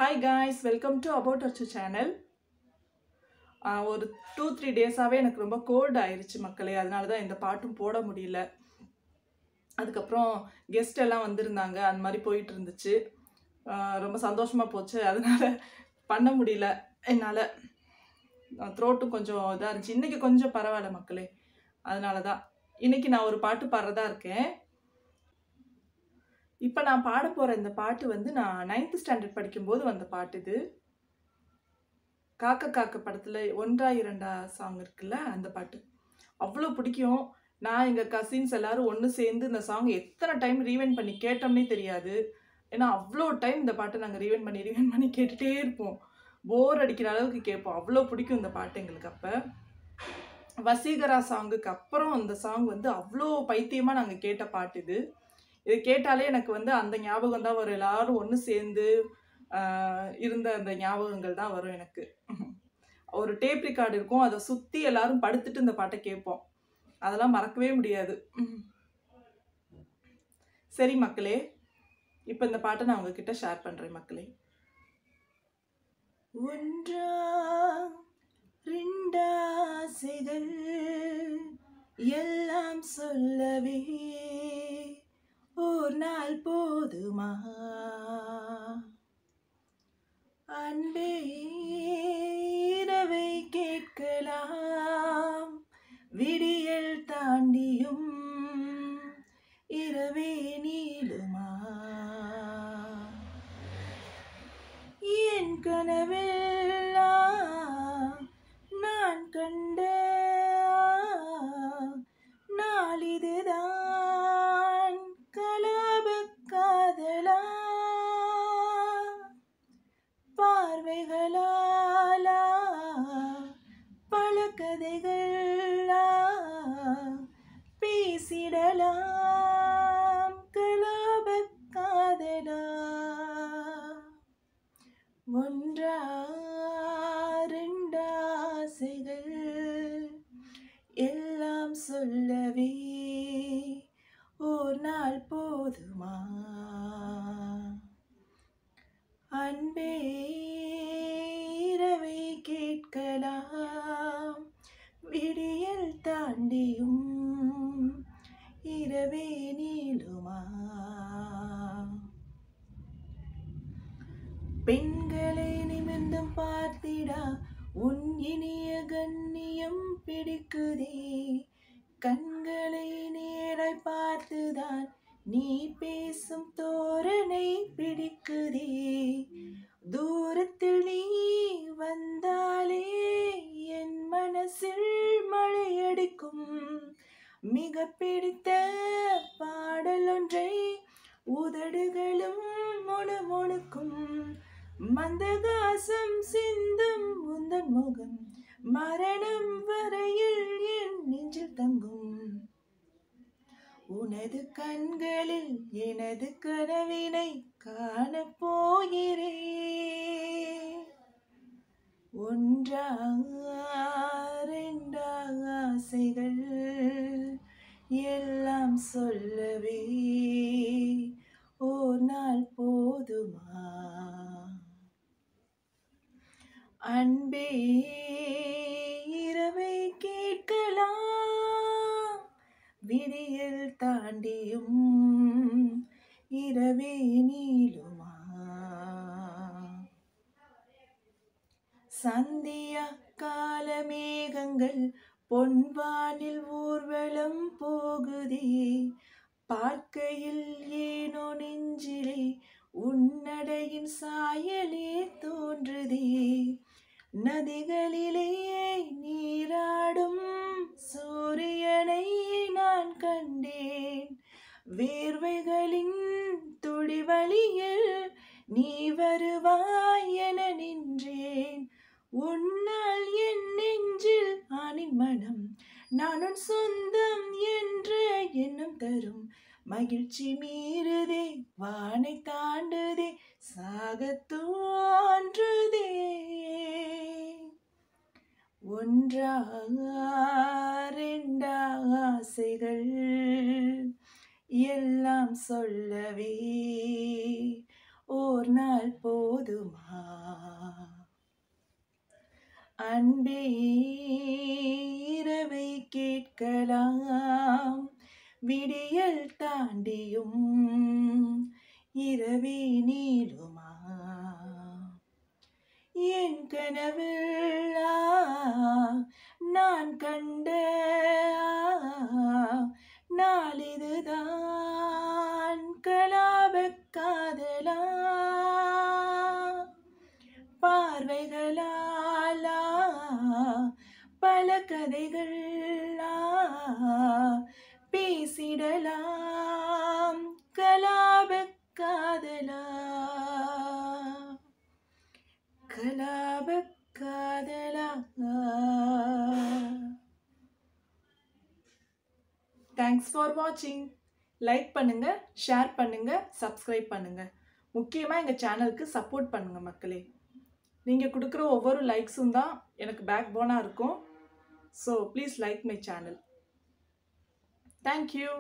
Hi guys, welcome to About Archu channel. ஒரு 2-3 டேஸாவே எனக்கு ரொம்ப கோல்ட் ஆயிருச்சு மக்களே. அதனால தான் இந்த பாட்டும் போட முடியல. அதுக்கப்புறம் கெஸ்ட் எல்லாம் வந்திருந்தாங்க. அந்த மாதிரி போயிட்டு இருந்துச்சு. ரொம்ப சந்தோஷமா போச்சு. அதனால பண்ண முடியல என்னால். த்ரோட்டும் கொஞ்சம் இதாக இருந்துச்சு. இன்றைக்கி கொஞ்சம் பரவாயில்ல மக்களே. அதனால தான் இன்றைக்கி நான் ஒரு பாட்டு பாடுறதா இருக்கேன். இப்போ நான் பாட போகிற இந்த பாட்டு வந்து நான் 9th ஸ்டாண்டர்ட் படிக்கும்போது வந்த பாட்டு இது. காக்க காக்க படத்தில் 1 2 சாங் இருக்குல்ல, அந்த பாட்டு அவ்வளோ பிடிக்கும். நான் எங்கள் கசின்ஸ் எல்லோரும் ஒன்று சேர்ந்து இந்த சாங் எத்தனை டைம் ரீவைண்ட் பண்ணி கேட்டோம்னே தெரியாது. ஏன்னா அவ்வளோ டைம் இந்த பாட்டை நாங்கள் ரீவைண்ட் பண்ணி கேட்டுகிட்டே இருப்போம். போர் அடிக்கிற அளவுக்கு கேட்போம். அவ்வளோ பிடிக்கும் இந்த பாட்டு எங்களுக்கு. அப்போ வசீகரா சாங்குக்கு அப்புறம் இந்த சாங் வந்து அவ்வளோ பைத்தியமாக நாங்கள் கேட்ட பாட்டு இது. இது கேட்டாலே எனக்கு வந்து அந்த ஞாபகம் தான் வரும். எல்லாரும் ஒன்று சேர்ந்து இருந்த அந்த ஞாபகங்கள் தான் வரும் எனக்கு. ஒரு டேப் ரெக்கார்டு இருக்கும், அதை சுற்றி எல்லாரும் படுத்துட்டு இந்த பாட்டை கேட்போம். அதெல்லாம் மறக்கவே முடியாது. சரி மக்களே, இப்போ இந்த பாட்டை நான் உங்ககிட்ட ஷேர் பண்ணுறேன் மக்களே. 1 2 ஆசைகள் எல்லாம் சொல்லவே ஒரு நாள் போதுமா? அன்பே இரவை கேட்கலாம், விடியல் தாண்டியும் இரவே நீளுமா? என் கனவெல்லாம் நான் கண்ட நாளிதுதான் கலாப காதலா? பார்வைகளாலா பல கதைகளா பேசிடலாம் கலாப காதலா? 1 2 ஆசைகள் எல்லாம் சொல்லவே ஒரு நாள் போதுமா? அன்பே இரவை கேட்கலாம், விடியல் தாண்டியும் இரவே நீளுமா? பெண்களை நிமிர்ந்தும் பார்த்திடா உன் இனிய கண்ணியம் பிடிக்குதே. கண்களை நேராய் பார்த்துதான் நீ பேசும் தோரணை பிடிக்குதே. தூரத்தில் நீ வந்தாலே என் மனசில் மழையடிக்கும். மிக பிடித்த பாடல் ஒன்றை உதடுகளும் முணுமுணுக்கும். மந்தகாசம் சிந்தும் உந்தன் முகம் மரணம் வரையில் என் நெஞ்சில் தங்கும். உனது கண்களில் எனது கனவினை காணப்போகிறேன். 1 2 ஆசைகள் எல்லாம் சொல்லவே ஒரு நாள் போதுமா? அன்பே இரவை கேட்கலாம், விடியல் தாண்டியும் இரவே நீளுமா? சந்தியா கால மேகங்கள் பொன்வானில் ஊர்வலம் போகுதே. பார்க்கையில் ஏனோ நெஞ்சிலே உன்னடையின் சாயலே தோன்றுதே. நதிகளிலே நீராடும் சூரியனை நான் கண்டேன். வேர்வைகளின் துளிவழியில் நீ வருவாய் என நின்றேன். உன்னால் என் நெஞ்சில் ஆணின் மனம் நான் உன் சொந்தம் என்ற எண்ணம் தரும். மகிழ்ச்சி மீறுதே, வானை தாண்டுதே, சாகத் தோன்றுதே. 1 2 ஆசைகள் எல்லாம் சொல்லவே ஓர் நாள் போதுமா அன்பே இரவை கேட்கலாம் விடியல் தாண்டியும் இரவே நீளுமா என் கனவில் நான் கண்ட நாளிதுதான் கலாபக் காதலா பார்வைகளாலா பல கதைகள் பேசிடலாம் கலாபக் காதலா கலாபக் காதலா. தேங்க்ஸ் ஃபார் வாட்சிங். லைக் பண்ணுங்க, ஷேர் பண்ணுங்க, சப்ஸ்கிரைப் பண்ணுங்க. முக்கியமாக எங்கள் சேனலுக்கு சப்போர்ட் பண்ணுங்க மக்களே. நீங்கள் கொடுக்குற ஒவ்வொரு லைக்ஸும் தான் எனக்கு பேக் போனாக இருக்கும். So please like my channel. Thank you.